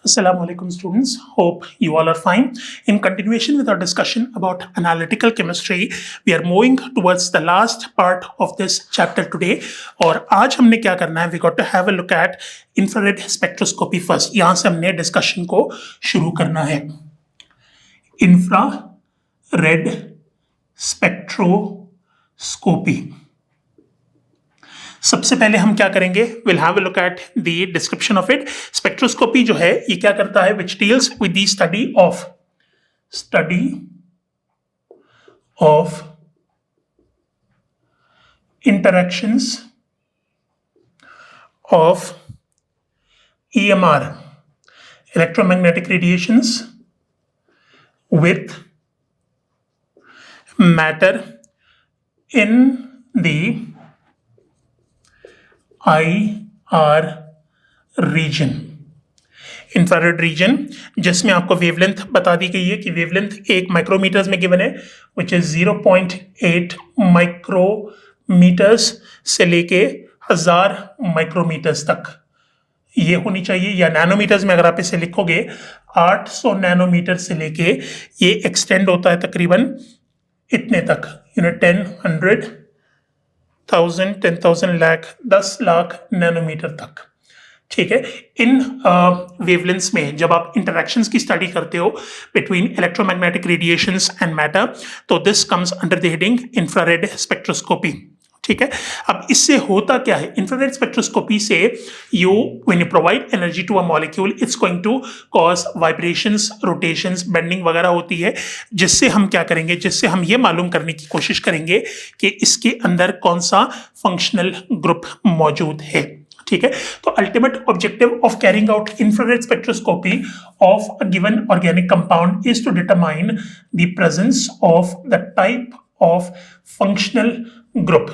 Assalamu alaikum students, hope you all are fine. In continuation with our discussion about analytical chemistry, we are moving towards the last part of this chapter today. और आज हमने क्या करना है, we got to have a look at infrared spectroscopy first. यहाँ से हमने discussion को शुरू करना है. Infrared spectroscopy. सबसे पहले हम क्या करेंगे, will have a look at the description of it. Spectroscopy जो है ये क्या करता है, which deals with the study of interactions of EMR, electromagnetic radiations, with matter in the IR region, infrared region, जिसमें आपको वेवलेंथ बता दी गई है कि वेवलेंथ 1 माइक्रोमीटर्स में गिवन है, विच इज 0.8 माइक्रोमीटर्स से लेके 1000 माइक्रोमीटर्स तक ये होनी चाहिए, या नैनोमीटर्स में अगर आप इसे लिखोगे 800 नैनोमीटर से लेके ये एक्सटेंड होता है तकरीबन इतने तक, 10, 100, 1000, 10,000, लाख, 10 लाख नैनोमीटर तक. ठीक है. इन वेवलेंथ्स में जब आप इंटरैक्शंस की स्टडी करते हो between electromagnetic radiations and matter, तो this comes under the heading infrared spectroscopy. ठीक है. अब इससे होता क्या है, इंफ्रारेड स्पेक्ट्रोस्कोपी से when you provide energy to a molecule, it's going to cause vibrations, rotations, bending वगैरह होती है, जिससे हम क्या करेंगे, जिससे हम ये मालूम करने की कोशिश करेंगे कि इसके अंदर कौन सा फंक्शनल ग्रुप मौजूद है. ठीक है. तो ultimate objective of carrying out infrared spectroscopy of a given organic compound is to determine the presence of the type of functional group.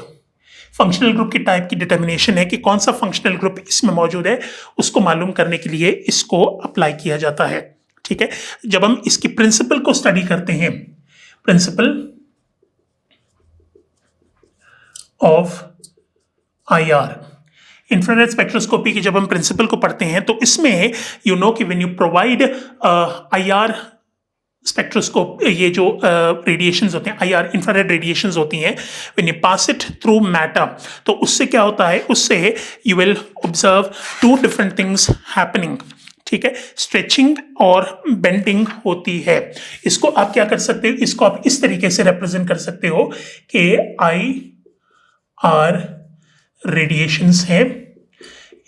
Functional group की टाइप की डिटर्मिनेशन है कि कौन सा फंक्शनल ग्रुप इसमें मौजूद है, उसको मालूम करने के लिए इसको अप्लाई किया जाता है. ठीक है. जब हम इसकी प्रिंसिपल को स्टडी करते हैं, principle of IR, infrared spectroscopy की जब हम प्रिंसिपल को पढ़ते हैं तो इसमें यू नो कि when you provide IR spectroscope, ये जो रेडिएशंस होते हैं, IR इंफ्रारेड रेडिएशंस होती हैं, when you pass it through matter, तो उससे क्या होता है, उससे you will observe 2 different things happening. ठीक है. स्ट्रेचिंग और बेंडिंग होती है. इसको आप क्या कर सकते हो, इसको आप इस तरीके से रिप्रेजेंट कर सकते हो कि IR रेडिएशंस है,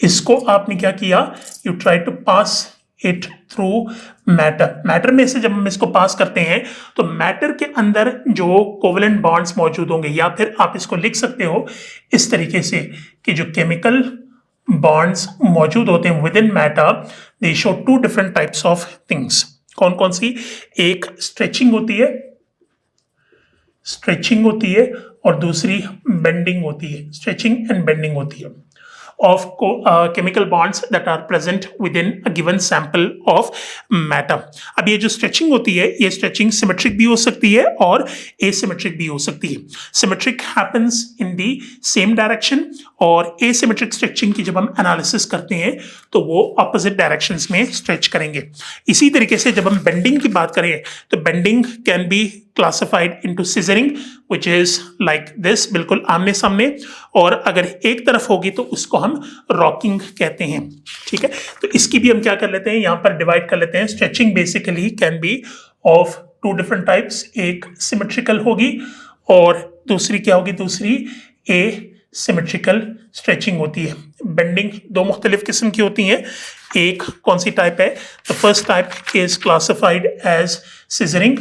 इसको आपने क्या किया, you try to pass it through matter. Matter में से जब हम इसको पास करते हैं तो मैटर के अंदर जो कोवेलेंट बॉन्ड्स मौजूद होंगे, या फिर आप इसको लिख सकते हो इस तरीके से कि जो केमिकल बॉन्ड्स मौजूद होते हैं with in matter, they show 2 different types of things. कौन कौन सी, एक स्ट्रेचिंग होती है और दूसरी बेंडिंग होती है. स्ट्रेचिंग एंड बेंडिंग होती है of chemical bonds that are present within a given sample of matter. अब ये जो स्ट्रेचिंग होती है, ये स्ट्रेचिंग सिमेट्रिक भी हो सकती है और एसिमेट्रिक भी हो सकती है. Symmetric happens in the same direction, और एसिमेट्रिक स्ट्रेचिंग की जब हम एनालिसिस करते हैं तो वो ऑपोजिट डायरेक्शंस में स्ट्रेच करेंगे. इसी तरीके से जब हम बेंडिंग की बात करें तो bending can be classified into scissoring, which is like this, बिल्कुल आमने सामने, और अगर एक तरफ होगी तो उसको हम रॉकिंग कहते हैं. ठीक है. तो इसकी भी हम क्या कर लेते हैं, यहाँ पर डिवाइड कर लेते हैं. Stretching basically can be of 2 different types, एक सिमेट्रिकल होगी और दूसरी क्या होगी, दूसरी एसिमेट्रिकल स्ट्रेचिंग होती है. बेंडिंग 2 मुख्तलिफ किस्म की होती हैं. एक कौन सी टाइप है, the first type is classified as scissoring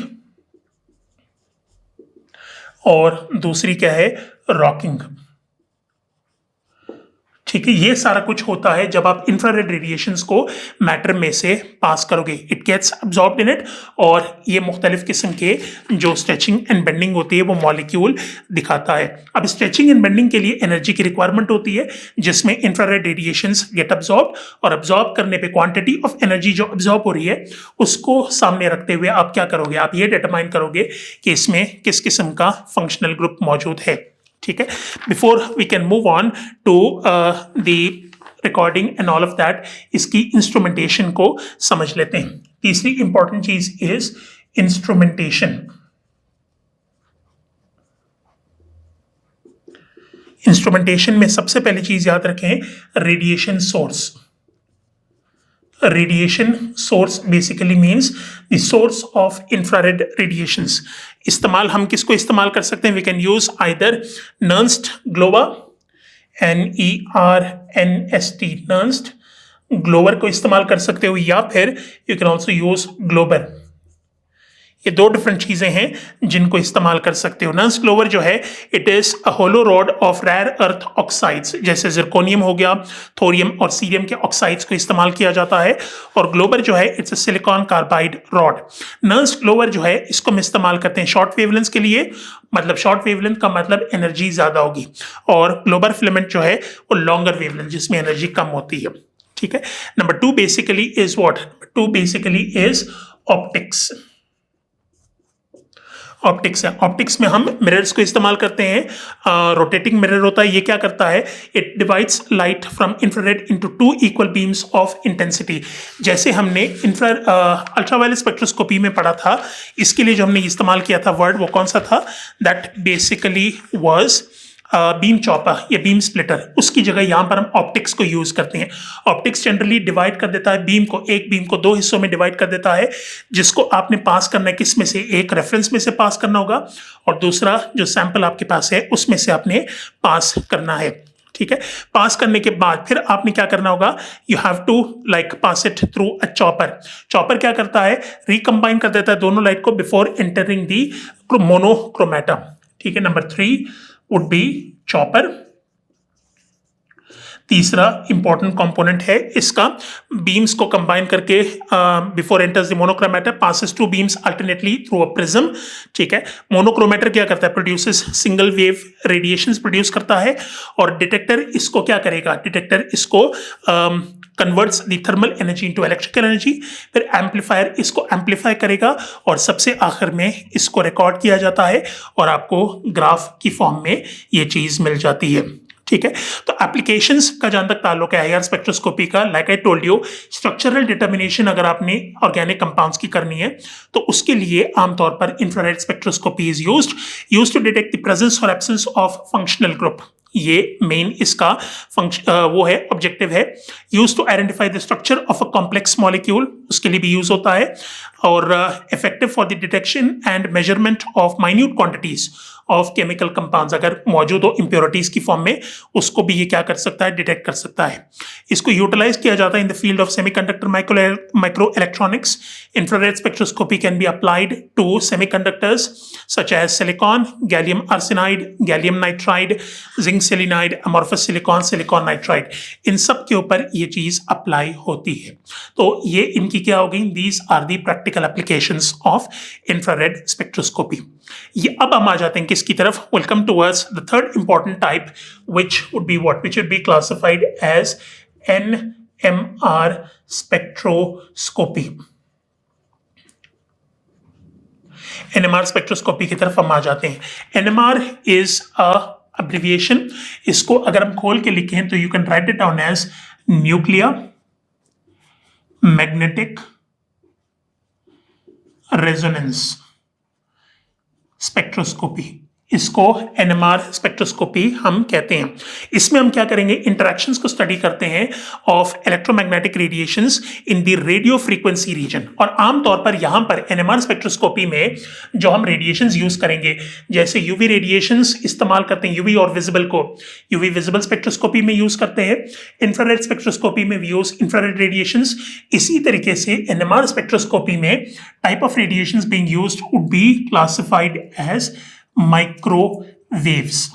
और दूसरी क्या है, रॉकिंग. ठीक है. ये सारा कुछ होता है जब आप इंफ्रारेड रेडिएशंस को मैटर में से पास करोगे, it gets absorbed in it, और ये मुख्तलिफ किस्म के जो स्ट्रेचिंग एंड बेंडिंग होती है वो मॉलिक्यूल दिखाता है. अब स्ट्रेचिंग एंड बेंडिंग के लिए एनर्जी की रिक्वायरमेंट होती है, जिसमें इंफ्रारेड रेडिएशंस गेट अब्सॉर्ब, और अब्सॉर्ब करने पे क्वांटिटी ऑफ एनर्जी जो अब्सॉर्ब हो रही है उसको सामने रखते हुए आप क्या करोगे, आप ये डिटरमाइन करोगे कि इसमें किस किस्म का फंक्शनल ग्रुप मौजूद है. ठीक है. Before we can move on to the recording and all of that, इसकी इंस्ट्रूमेंटेशन को समझ लेते हैं। तीसरी इंपॉर्टेंट चीज इज इंस्ट्रूमेंटेशन। इंस्ट्रूमेंटेशन में सबसे पहली चीज याद रखें, radiation source. Radiation source basically means the source of infrared radiations. इस्तेमाल हम किसको इस्तेमाल कर सकते हैं? We can use either Nernst glower, NERNST, Nernst glower को इस्तेमाल कर सकते हो, या फिर you can also use globar. ये दो डिफरेंट चीजें हैं जिनको इस्तेमाल कर सकते हो। नर्स्ट ग्लोवर जो है it is a hollow rod of rare earth oxides, जैसे जिरकोनियम हो गया, थोरियम और सीरियम के ऑक्साइड्स को इस्तेमाल किया जाता है। और ग्लोबर जो है it's a silicon carbide rod. Nernst glower जो है इसको हम इस्तेमाल करते हैं शॉर्ट वेवलेंथ के लिए, मतलब शॉर्ट वेवलेंथ का मतलब एनर्जी ज्यादा होगी, और ग्लोबर फिलामेंट जो है वो लॉन्गर वेवलेंथ जिसमें एनर्जी कम होती है। ठीक है। Number 2 basically is what? Number 2 basically is optics. Optics है। ऑप्टिक्स में हम मिरर्स को इस्तेमाल करते हैं। रोटेटिंग मिरर होता है, ये क्या करता है? It divides light from infrared into 2 equal beams of intensity. जैसे हमने अल्ट्रावायलेट स्पेक्ट्रोस्कोपी में पढ़ा था, इसके लिए जो हमने इस्तेमाल किया था वर्ड, वो कौन सा था? That basically was beam chopper या बीम स्प्लिटर। उसकी जगह यहाँ पर हम ऑप्टिक्स को यूज करते हैं। ऑप्टिक्स जनरली डिवाइड कर देता है बीम को, एक बीम को 2 हिस्सों में डिवाइड कर देता है, जिसको आपने पास करना है किस में से? एक रेफरेंस में से पास करना होगा, और दूसरा जो सैंपल आपके पास है उसमें से आपने पास करना है। ठीक है। पास करने के बाद फिर आपने क्या करना होगा? You have to like pass it through a chopper. Chopper क्या करता है? रिकंबाइन कर देता है दोनों लाइट को बिफोर एंटरिंग दी मोनोक्रोमेटा। ठीक है। Number 3 would be chopper। तीसरा इंपॉर्टेंट कंपोनेंट है इसका, बीम्स को कंबाइन करके before enters the monochromator passes two beams alternately through a prism. ठीक है। मोनोक्रोमेटर क्या करता है? Produces single wave radiations produce करता है, और डिटेक्टर इसको क्या करेगा? डिटेक्टर इसको converts the thermal energy into electrical energy, फिर एम्पलीफायर इसको एम्पलीफाई करेगा, और सबसे आखिर में इसको रिकॉर्ड किया जाता है और आपको ग्राफ की फॉर्म में ये चीज मिल जाती है। ठीक है। तो एप्लीकेशंस का जहां तक ताल्लुक है आईआर स्पेक्ट्रोस्कोपी का, like I told you, structural determination अगर आपने ऑर्गेनिक कंपाउंड्स की करनी है तो उसके लिए आमतौर पर infrared spectroscopy is used to detect the presence और एब्सेंस ऑफ फंक्शनल ग्रुप। ये मेन इसका वो है, ऑब्जेक्टिव है। Use to identify the structure of a complex molecule, उसके लिए भी यूज होता है, और effective for the detection and measurement of minute quantities of chemical compounds, अगर मौजूद हो इम्प्योरिटीज की फॉर्म में, उसको भी ये क्या कर सकता है? डिटेक्ट कर सकता है। इसको यूटिलाइज किया जाता है in the field of semiconductor micro electronics. Infrared spectroscopy can be applied to semiconductors such as silicon, gallium arsenide, gallium nitride, zinc selenide, amorphous silicon, silicon nitride, इन सब के ऊपर ये चीज अप्लाई होती है। तो ये इनकी क्या हो गई? These are the practical applications of infrared spectroscopy. ये अब हम आ जाते हैं किसकी तरफ? Welcome towards the third important type, which would be what? Which would be classified as NMR spectroscopy। NMR spectroscopy की तरफ हम आ जाते हैं। NMR is a abbreviation। इसको अगर हम खोल के लिखें तो you can write it down as nuclear magnetic resonance spectroscopy. इसको NMR स्पेक्ट्रोस्कोपी हम कहते हैं। इसमें हम क्या करेंगे? इंटरेक्शंस को स्टडी करते हैं of electromagnetic radiations in the radio frequency region. और आमतौर पर यहाँ पर NMR स्पेक्ट्रोस्कोपी में जो हम रेडिएशंस यूज करेंगे, जैसे यूवी रेडिएशंस इस्तेमाल करते हैं, यूवी और विजिबल को यूवी विजिबल स्पेक्ट्रोस्कोपी में यूज करते हैं, इंफ्रारेड स्पेक्ट्रोस्कोपी में यूज इंफ्रारेड रेडिएशंस। इसी तरीके से NMR स्पेक्ट्रोस्कोपी में type of radiations being used would be classified as microwaves.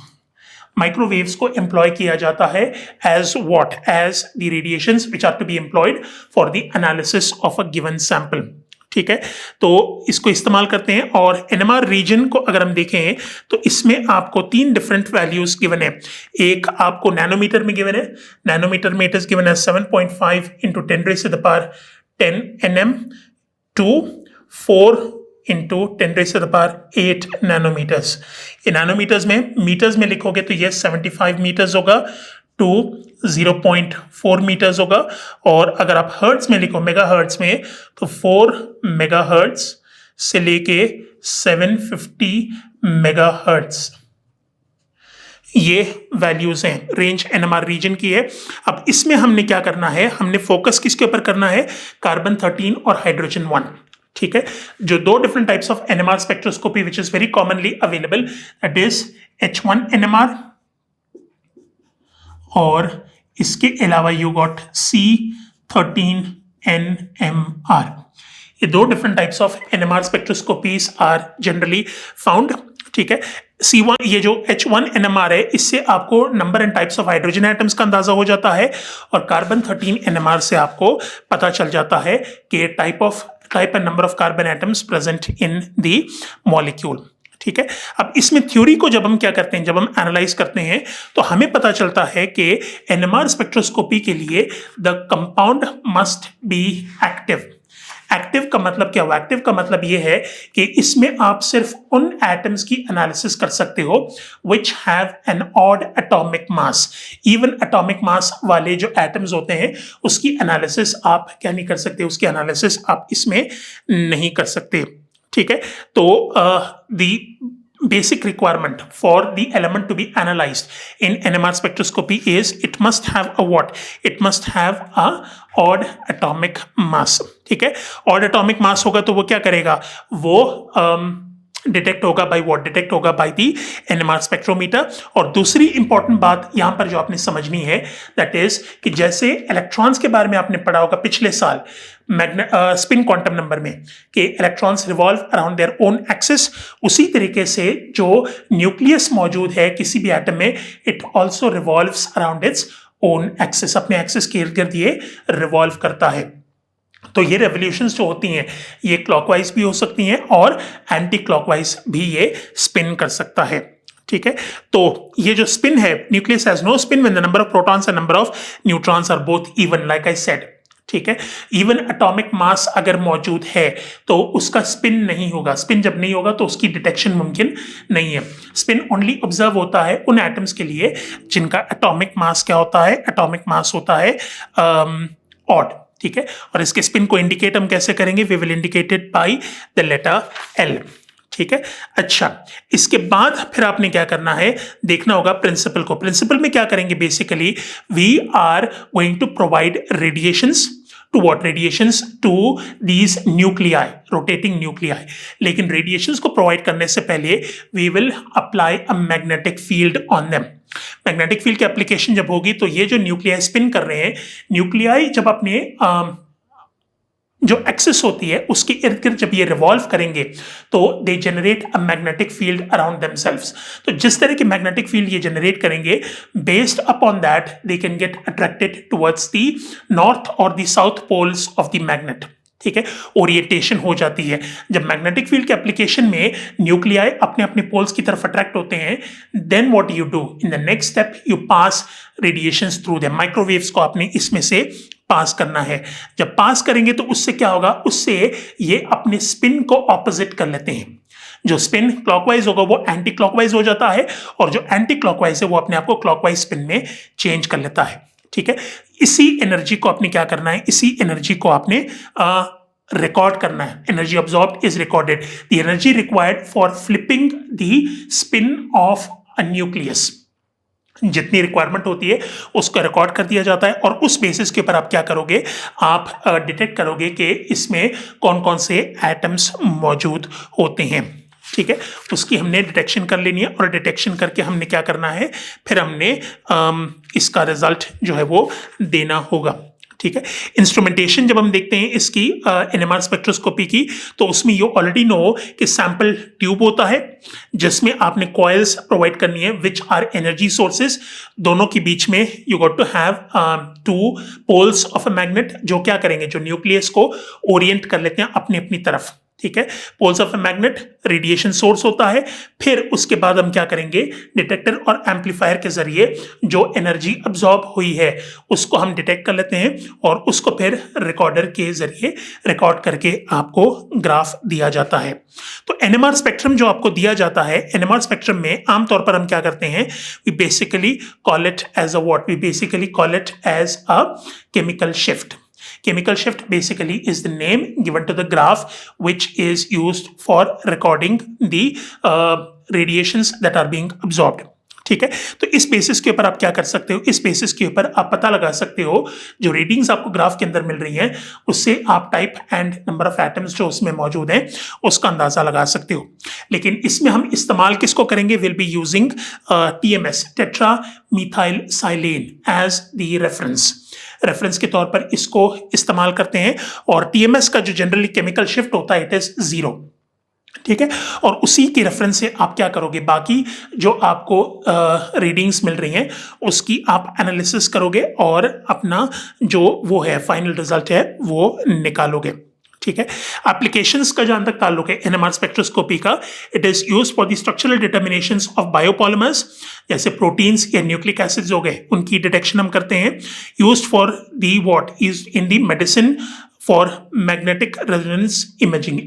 Microwaves को एम्प्लॉय किया जाता है as what? As the radiations which are to be employed for the analysis of a given sample. ठीक है। तो इसको इस्तेमाल करते हैं। और NMR रीजन को अगर हम देखें तो इसमें आपको 3 डिफरेंट वैल्यूज गिवन है। एक आपको नैनोमीटर में गिवन है। नैनोमीटर में it is given as 7.5 into 10⁻10 nm to 4 into 10⁸ nanometres. ये नैनोमीटर्स में, मीटर्स में लिखोगे तो ये 75 मीटर्स होगा, टू 0.4 मीटर्स होगा, और अगर आप हर्ट्ज में लिखो, मेगा हर्ट्ज में, तो 4 मेगा हर्ट्ज से लेके 750 मेगा हर्ट्ज, ये वैल्यूज हैं, रेंज एनएमआर रीजन की है। अब इसमें हमने क्या करना है, हमने फोकस किसके ऊपर करना है, कार्बन 13 और हाइड्रोजन 1। ठीक है, जो दो different types of NMR spectroscopy which is very commonly available, that is H1 NMR, और इसके अलावा यू गॉट C13 NMR। ये दो different types of NMR spectroscopies are generally found. ठीक है, C1, ये जो H1 NMR है, इससे आपको number and types of hydrogen atoms का अंदाजा हो जाता है, और कार्बन 13 NMR से आपको पता चल जाता है कि type and number of carbon atoms present in the molecule. ठीक है, अब इसमें थ्योरी को जब हम क्या करते हैं, जब हम एनालाइज करते हैं, तो हमें पता चलता है कि एनएमआर स्पेक्ट्रोस्कोपी के लिए the compound must be active. Active का मतलब क्या हुआ, एक्टिव का मतलब ये है कि इसमें आप सिर्फ उन एटम्स की एनालिसिस कर सकते हो which have an odd atomic mass. Even atomic mass वाले जो एटम्स होते हैं उसकी एनालिसिस आप क्या नहीं कर सकते, उसकी एनालिसिस आप इसमें नहीं कर सकते। ठीक है, तो the basic requirement for the element to be analyzed in NMR spectroscopy is it must have a what? It must have a odd atomic mass। ठीक है, odd atomic mass होगा तो वो क्या करेगा, वो डिटेक्ट होगा बाय व्हाट, डिटेक्ट होगा बाय दी एनएमआर स्पेक्ट्रोमीटर। और दूसरी इंपॉर्टेंट बात यहां पर जो आपने समझनी है, दैट इज कि जैसे इलेक्ट्रॉन्स के बारे में आपने पढ़ा होगा पिछले साल स्पिन क्वांटम नंबर में, कि electrons revolve around their own axis, उसी तरीके से जो न्यूक्लियस मौजूद है किसी भी एटम में, it also revolves around its own axis, अपने एक्सिस के इर्द गिर्द ये रिवॉल्व करता है। तो ये रेवोल्यूशंस जो होती हैं ये क्लॉकवाइज भी हो सकती हैं और एंटी क्लॉकवाइज भी ये स्पिन कर सकता है। ठीक है, तो ये जो स्पिन है, nucleus has no spin when the number of protons and number of neutrons are both even, like I said. ठीक है, इवन एटॉमिक मास अगर मौजूद है तो उसका स्पिन नहीं होगा। स्पिन जब नहीं होगा तो उसकी डिटेक्शन मुमकिन नहीं है। स्पिन ओनली ऑब्जर्व होता है उन एटम्स के लिए जिनका एटॉमिक मास क्या होता है, एटॉमिक मास होता है ऑड। ठीक है, और इसके स्पिन को इंडिकेट हम कैसे करेंगे, we will indicate it by the letter L। ठीक है, अच्छा, इसके बाद फिर आपने क्या करना है, देखना होगा प्रिंसिपल को। प्रिंसिपल में क्या करेंगे, basically we are going to provide radiations to what, radiations to these nuclei, rotating nuclei. लेकिन रेडिएशंस को प्रोवाइड करने से पहले we will apply a magnetic field on them. Magnetic field की एप्लीकेशन जब होगी तो ये जो न्यूक्लियाई स्पिन कर रहे हैं, न्यूक्लियाई जब अपने जो एक्सिस होती है उसके इर्द गिर्द जब ये रिवॉल्व करेंगे तो they generate a magnetic field around themselves. तो जिस तरह की मैग्नेटिक फील्ड ये जनरेट करेंगे, based upon that they can get attracted towards the north और the south poles of the magnet. ठीक है, ओरिएंटेशन हो जाती है। जब मैग्नेटिक फील्ड के एप्लीकेशन में न्यूक्लियाई अपने अपने पोल्स की तरफ अट्रैक्ट होते हैं, then what you do in the next step, you pass radiations through them. Microwaves को आपने इसमें से पास करना है। जब पास करेंगे तो उससे क्या होगा, उससे ये अपने स्पिन को ऑपोजिट कर लेते हैं। जो स्पिन क्लॉकवाइज होगा वो एंटी क्लॉकवाइज हो जाता है, और जो एंटी क्लॉकवाइज है वो अपने आप को क्लॉकवाइज स्पिन में चेंज कर लेता है। ठीक है, इसी एनर्जी को आपने क्या करना है, इसी एनर्जी को आपने रिकॉर्ड करना है। Energy absorbed is recorded, the energy required for flipping the spin of a nucleus, जितनी रिक्वायरमेंट होती है उसको रिकॉर्ड कर दिया जाता है, और उस बेसिस के ऊपर आप क्या करोगे, आप डिटेक्ट करोगे कि इसमें कौन कौन से एटम्स मौजूद होते हैं। ठीक है, उसकी हमने डिटेक्शन कर लेनी है, और डिटेक्शन करके हमने क्या करना है, फिर हमने इसका रिजल्ट जो है वो देना होगा। ठीक है, इंस्ट्रूमेंटेशन जब हम देखते हैं इसकी एनएमआर स्पेक्ट्रोस्कोपी की, तो उसमें यू ऑलरेडी नो कि सैंपल ट्यूब होता है जिसमें आपने कॉइल्स प्रोवाइड करनी है विच आर एनर्जी सोर्सेज। दोनों के बीच में you got to have two poles of a magnet, जो क्या करेंगे, जो न्यूक्लियस को ओरिएंट कर लेते हैं अपनी अपनी तरफ। ठीक है, poles of a magnet radiation source होता है। फिर उसके बाद हम क्या करेंगे, डिटेक्टर और एम्पलीफायर के जरिए जो एनर्जी अब्सॉर्ब हुई है उसको हम डिटेक्ट कर लेते हैं और उसको फिर रिकॉर्डर के जरिए रिकॉर्ड करके आपको ग्राफ दिया जाता है। तो एनएमआर स्पेक्ट्रम जो आपको दिया जाता है, एनएमआर स्पेक्ट्रम में आमतौर पर हम क्या करते हैं, we basically call it as a what, we basically call it as a chemical shift. Chemical shift basically is the name given to the graph which is used for recording the radiations that are being absorbed. ठीक है, तो इस basis के ऊपर आप क्या कर सकते हो, इस बेसिस के ऊपर आप पता लगा सकते हो जो रीडिंग्स आपको ग्राफ के अंदर मिल रही हैं उससे आप type and number of atoms जो उसमें मौजूद हैं उसका अंदाजा लगा सकते हो। लेकिन इसमें हम इस्तेमाल किसको करेंगे, will be using TMS, tetra methyl silane, as the reference के तौर पर इसको इस्तेमाल करते हैं। और TMS का जो जनरली केमिकल शिफ्ट होता है इट इज 0, ठीक है, और उसी के रेफरेंस से आप क्या करोगे, बाकी जो आपको रीडिंग्स मिल रही हैं उसकी आप एनालिसिस करोगे और अपना जो वो है फाइनल रिजल्ट है वो निकालोगे। ठीक है, एप्लीकेशंस का जहां तक ताल्लुक है एनएमआर स्पेक्ट्रोस्कोपी का, it is used for the structural determinations of biopolymers, जैसे प्रोटीन्स या न्यूक्लिक एसिड्स हो गए उनकी डिटेक्शन हम करते हैं। Used for the what is in the medicine for magnetic resonance imaging,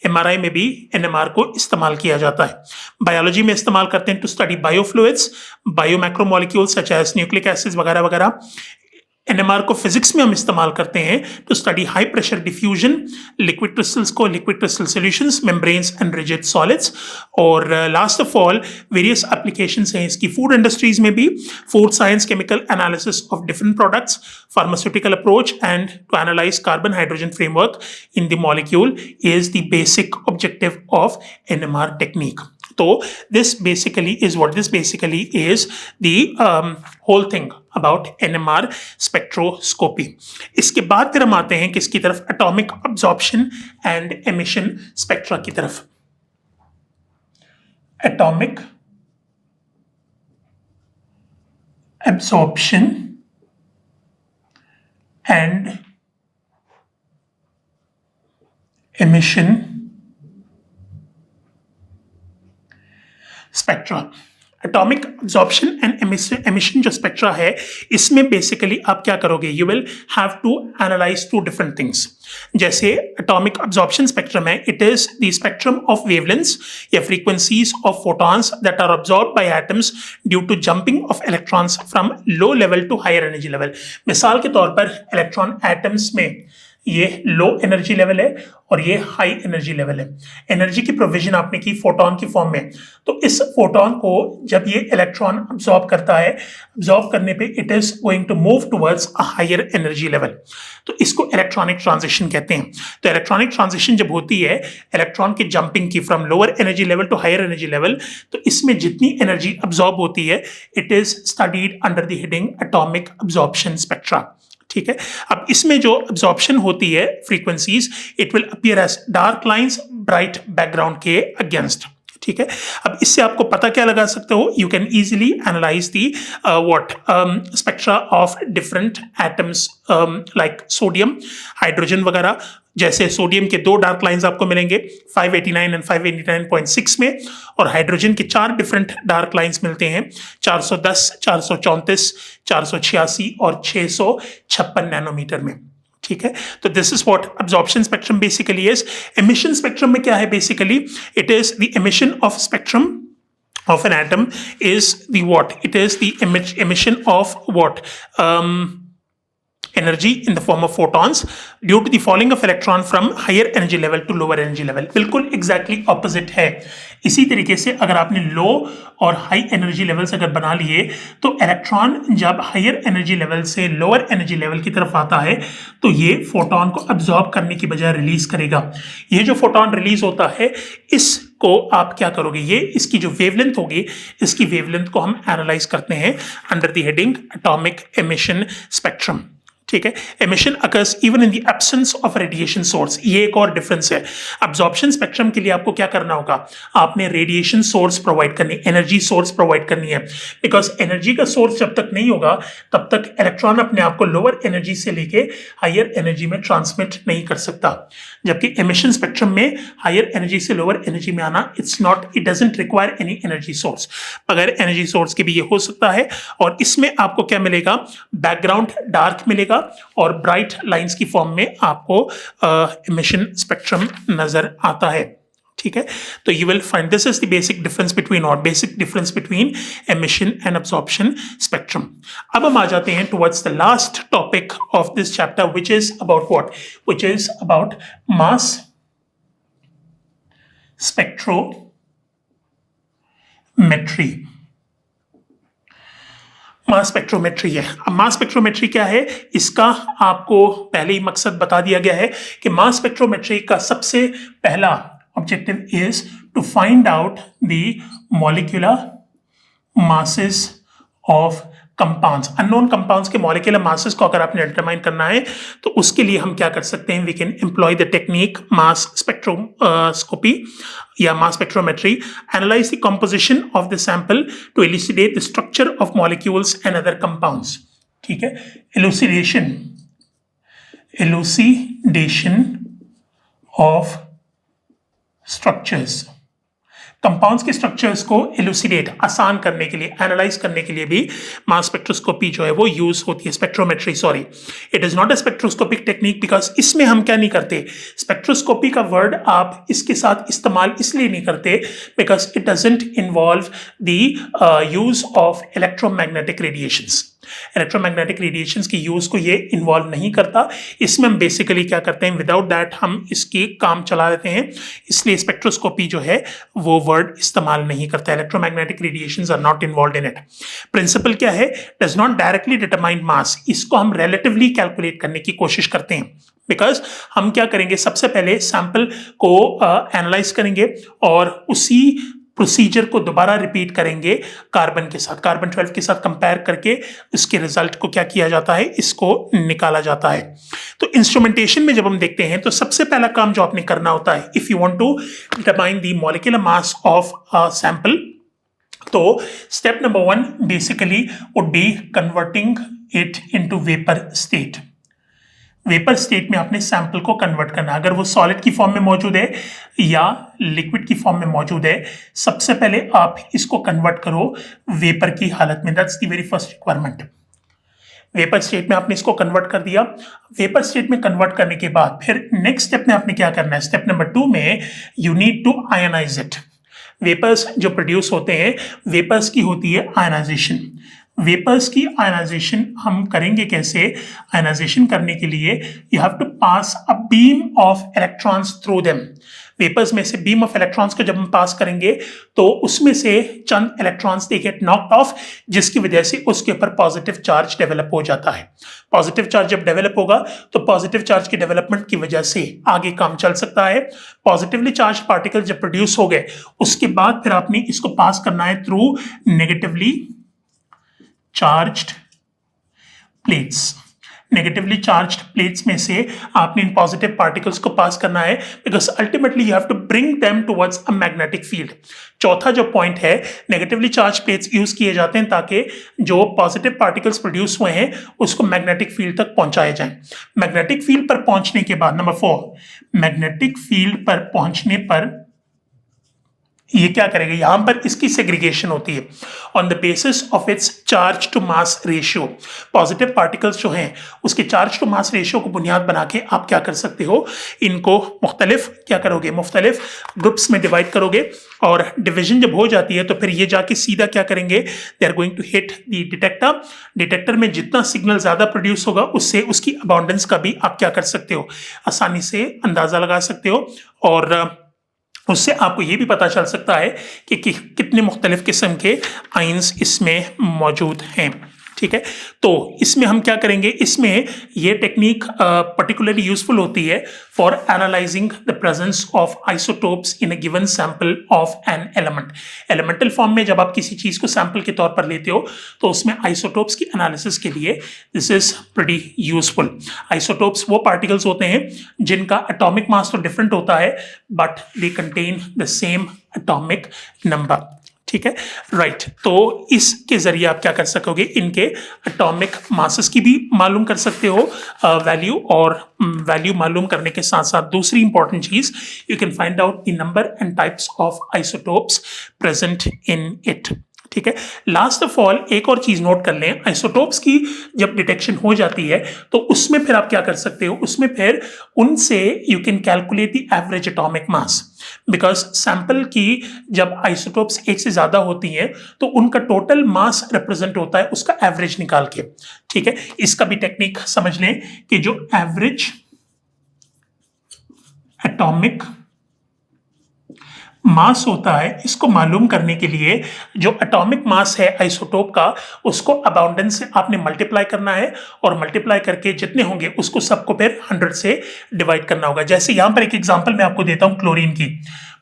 MRI में भी NMR को इस्तेमाल किया जाता है। बायोलॉजी में इस्तेमाल करते हैं to study biofluids, biomacromolecules such as nucleic acids वगैरह वगैरह। NMR को फिजिक्स में हम इस्तेमाल करते हैं to study high pressure diffusion, liquid crystals को, liquid crystal solutions, membranes and rigid solids. और last of all various applications हैं इसकी फूड इंडस्ट्रीज में भी, food science, chemical analysis of different products, pharmaceutical approach and to analyse carbon hydrogen framework in the molecule is the basic objective of NMR technique. तो this basically is the whole thing about NMR spectroscopy. इसके बाद फिर हम आते हैं किसकी तरफ, atomic absorption and emission spectra की तरफ। Atomic absorption and emission spectra. Atomic absorption and emission जो स्पेक्ट्रा है इसमें बेसिकली आप क्या करोगे, you will have to analyse two different things. जैसे एटॉमिक अब्जॉर्प्शन स्पेक्ट्रम है, it is the spectrum of wavelengths या frequencies of photons that are absorbed by atoms due to jumping of electrons from low level to higher energy level. मिसाल के तौर पर electron atoms में ये low energy level है और ये हाई एनर्जी लेवल है। एनर्जी की प्रोविजन आपने की फोटोन की फॉर्म में, तो इस फोटोन को जब ये इलेक्ट्रॉन अब्सॉर्ब करता है, अब्सॉर्ब करने पे it is going to move towards a higher energy level, तो इसको इलेक्ट्रॉनिक ट्रांजिशन कहते हैं। तो इलेक्ट्रॉनिक ट्रांजिशन जब होती है इलेक्ट्रॉन की जंपिंग की from lower energy level to higher energy level, तो इसमें जितनी एनर्जी अब्सॉर्ब होती है it is studied under the heading atomic absorption spectra. ठीक है, अब इसमें जो अब्जॉर्प्शन होती है frequencies, it will appear as dark lines bright background के अगेंस्ट। ठीक है, अब इससे आपको पता क्या लगा सकते हो, you can easily analyse the what spectra of different atoms like sodium, hydrogen वगैरह। जैसे सोडियम के 2 डार्क लाइंस आपको मिलेंगे 589 एंड 589.6 में, और हाइड्रोजन के 4 डिफरेंट डार्क लाइंस मिलते हैं 410, 434, 486 और 656 नैनोमीटर में। ठीक है, तो this is what absorption spectrum basically is. Emission spectrum में क्या है, basically it is the emission of spectrum of an atom is the what? It is the emission of what? Energy in the form of photons due to the falling of electron from higher energy level to lower energy level. बिल्कुल exactly opposite है। इसी तरीके से अगर आपने लो और high energy levels अगर बना लिए, तो इलेक्ट्रॉन जब हायर एनर्जी लेवल से लोअर एनर्जी लेवल की तरफ आता है तो ये फोटोन को अब्सॉर्ब करने की बजाय रिलीज करेगा। ये जो फोटोन रिलीज होता है इसको आप क्या करोगे, ये इसकी जो वेवलेंथ होगी, इसकी वेवलेंथ को हम एनालाइज करते हैं under the heading atomic emission spectrum. ठीक है। Emission occurs even in the absence of radiation source, ये एक और डिफरेंस है। अब्जॉर्प्शन स्पेक्ट्रम के लिए आपको क्या करना होगा, आपने रेडिएशन सोर्स प्रोवाइड करनी, एनर्जी सोर्स प्रोवाइड करनी है, बिकॉज एनर्जी का सोर्स जब तक नहीं होगा तब तक इलेक्ट्रॉन अपने आप को लोअर एनर्जी से लेके हायर एनर्जी में ट्रांसमिट नहीं कर सकता। जबकि एमिशन स्पेक्ट्रम में हायर एनर्जी से लोअर एनर्जी में आना it doesn't require any energy source, बगैर एनर्जी सोर्स के भी ये हो सकता है। और इसमें आपको क्या मिलेगा, बैकग्राउंड डार्क मिलेगा और ब्राइट लाइंस की फॉर्म में आपको एमिशन स्पेक्ट्रम नजर आता है, ठीक है। तो you will find this is the basic difference between emission and absorption spectrum. अब हम आ जाते हैं towards the last topic of this chapter which is about mass spectrometry. Mass spectrometry है। अब मास स्पेक्ट्रोमेट्री क्या है, इसका आपको पहले ही मकसद बता दिया गया है कि मास स्पेक्ट्रोमेट्री का सबसे पहला objective is to find out the molecular masses of compounds. Unknown compounds के मॉलिक्यूलर मासेस को अगर आपने डिटरमाइन करना है तो उसके लिए हम क्या कर सकते हैं, we can employ the technique mass spectroscopy या mass spectrometry, analyse the composition of the sample to elucidate the structure of molecules and other compounds, ठीक है। एलुसिडेशन ऑफ स्ट्रक्चर्स, कंपाउंड्स के स्ट्रक्चर्स को एलुसिडेट आसान करने के लिए, एनालाइज करने के लिए भी मास स्पेक्ट्रोस्कोपी जो है वो यूज होती है, spectrometry sorry. It is not a spectroscopic technique because इसमें हम क्या नहीं करते, स्पेक्ट्रोस्कोपी का वर्ड आप इसके साथ इस्तेमाल इसलिए नहीं करते because it doesn't involve the use of electromagnetic radiations. Electromagnetic radiations की यूज को ये इन्वॉल्व नहीं करता। इसमें हम बेसिकली क्या करते हैं, विदाउट दैट हम इसकी काम चला देते हैं, इसलिए स्पेक्ट्रोस्कोपी जो है वो वर्ड इस्तेमाल नहीं करता। Electromagnetic radiations are not involved in it. Principle क्या है, does not directly determine mass, इसको हम रिलेटिवली कैलकुलेट करने की कोशिश करते हैं। बिकॉज हम क्या करेंगे, सबसे पहले सैंपल को एनालाइज करेंगे और उसी प्रोसीजर को दोबारा रिपीट करेंगे कार्बन के साथ, कार्बन 12 के साथ कंपेयर करके उसके रिजल्ट को क्या किया जाता है, इसको निकाला जाता है। तो इंस्ट्रूमेंटेशन में जब हम देखते हैं तो सबसे पहला काम जो आपने करना होता है, if you want to determine the molecular mass of sample, तो step number 1 basically would be converting it into vapour state. Vapour state में आपने सैंपल को कन्वर्ट करना, अगर वो सॉलिड की फॉर्म में मौजूद है या लिक्विड की फॉर्म में मौजूद है, सबसे पहले आप इसको कन्वर्ट करो वेपर की हालत में। That's the very first requirement. Vapour state में आपने इसको कन्वर्ट कर दिया। वेपर स्टेट में कन्वर्ट करने के बाद फिर नेक्स्ट स्टेप में आपने क्या करना है, स्टेप नंबर 2 में you need to ionise it. Vapours जो प्रोड्यूस होते हैं, वेपर्स की होती है आयनाइजेशन। वेपर्स की आयनाइजेशन हम करेंगे कैसे, आयनाइजेशन करने के लिए you have to pass a beam of electrons through them. Vapours में से बीम ऑफ इलेक्ट्रॉन्स को जब हम पास करेंगे तो उसमें से चंद electrons they get knocked off, जिसकी वजह से उसके ऊपर पॉजिटिव चार्ज डेवलप हो जाता है। पॉजिटिव चार्ज जब डेवलप होगा तो पॉजिटिव चार्ज के डेवलपमेंट की वजह से आगे काम चल सकता है। पॉजिटिवली चार्ज पार्टिकल जब प्रोड्यूस हो गए उसके बाद फिर आपने इसको पास करना है through negatively charged plates. Negatively charged plates में से आपने इन पॉजिटिव पार्टिकल्स को पास करना है because ultimately you have to bring them towards a magnetic field. चौथा जो पॉइंट है, नेगेटिवली चार्ज प्लेट्स यूज किए जाते हैं ताकि जो पॉजिटिव पार्टिकल्स प्रोड्यूस हुए हैं उसको मैग्नेटिक फील्ड तक पहुंचाए जाएं। मैग्नेटिक फील्ड पर पहुंचने के बाद नंबर 4, मैग्नेटिक फील्ड पर पहुंचने पर ये क्या करेगा, यहां पर इसकी सेग्रीगेशन होती है on the basis of its charge to mass ratio. Positive particles जो हैं उसके चार्ज टू मास रेशियो को बुनियाद बना के आप क्या कर सकते हो, इनको मुख्तलिफ क्या करोगे, मुख्तलिफ ग्रुप्स में डिवाइड करोगे और डिवीजन जब हो जाती है तो फिर ये जाके सीधा क्या करेंगे, they are going to hit the detector. Detector में जितना सिग्नल ज्यादा प्रोड्यूस होगा उससे उसकी अबाउंडेंस का भी आप क्या कर सकते हो, आसानी से अंदाजा लगा सकते हो और उससे आपको ये भी पता चल सकता है कि कितने मुख्तलिफ किस्म के आइंस इसमें मौजूद हैं। ठीक है। तो इसमें हम क्या करेंगे, इसमें ये टेक्निक पर्टिकुलरली यूजफुल होती है for analysing the presence of isotopes in a given sample of an element. Elemental form में जब आप किसी चीज को सैंपल के तौर पर लेते हो तो उसमें आइसोटोप्स की एनालिसिस के लिए this is pretty useful. Isotopes वो पार्टिकल्स होते हैं जिनका एटॉमिक मास तो डिफरेंट होता है but they contain the same atomic number. ठीक है, राइट। तो इसके जरिए आप क्या कर सकोगे, इनके एटॉमिक मासेस की भी मालूम कर सकते हो वैल्यू, और वैल्यू मालूम करने के साथ साथ दूसरी इंपॉर्टेंट चीज, you can find out the number and types of isotopes present in it. ठीक है, लास्ट ऑफ ऑल एक और चीज नोट कर लें, आइसोटोप्स की जब डिटेक्शन हो जाती है तो उसमें फिर आप क्या कर सकते हो, उसमें फिर उनसे you can calculate the average atomic mass, because sample की जब आइसोटोप्स एक से ज्यादा होती हैं तो उनका टोटल मास रिप्रेजेंट होता है उसका एवरेज निकाल के। ठीक है, इसका भी टेक्निक समझ लें कि जो एवरेज एटॉमिक मास होता है, इसको मालूम करने के लिए जो एटॉमिक मास है आइसोटोप का, उसको अबाउंडेंस से आपने मल्टीप्लाई करना है, और मल्टीप्लाई करके जितने होंगे उसको सबको फिर 100 से डिवाइड करना होगा। जैसे यहां पर एक एग्जांपल मैं आपको देता हूं क्लोरीन की।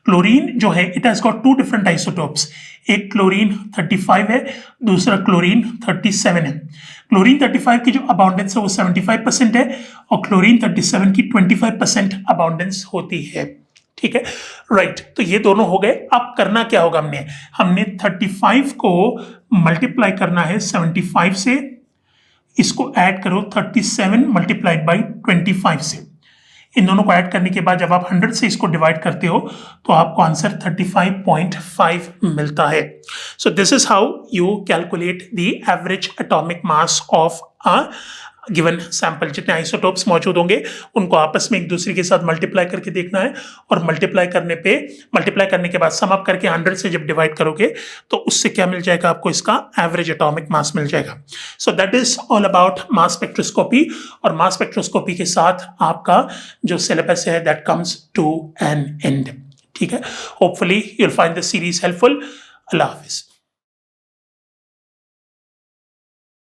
क्लोरीन जो है it has got 2 different isotopes, एक क्लोरीन 35 है, दूसरा क्लोरीन 37 है। क्लोरीन 35 की जो अबाउंडेंस है वो 75% है, और क्लोरीन 37 की 25% अबाउंडेंस होती है। ठीक है, राइट। तो ये दोनों हो गए। अब करना क्या होगा, हमने 35 को मल्टीप्लाई करना है 75 से, इसको ऐड करो 37 मल्टीप्लाइड बाई 25 से। इन दोनों को ऐड करने के बाद जब आप 100 से इसको डिवाइड करते हो तो आपको आंसर 35.5 मिलता है। So this is how you calculate the average atomic mass of a given sample. जितने आइसोटोप्स मौजूद होंगे उनको आपस में एक दूसरे के साथ मल्टीप्लाई करके देखना है, और मल्टीप्लाई करने के बाद सम अप करके 100 से जब डिवाइड करोगे तो उससे क्या मिल जाएगा, आपको इसका एवरेज एटॉमिक मास मिल जाएगा। So that is all about mass spectroscopy, और मास स्पेक्ट्रोस्कोपी के साथ आपका जो सिलेबस है that comes to an end. ठीक है, hopefully you will find this series helpful. अल्लाह हाफिज।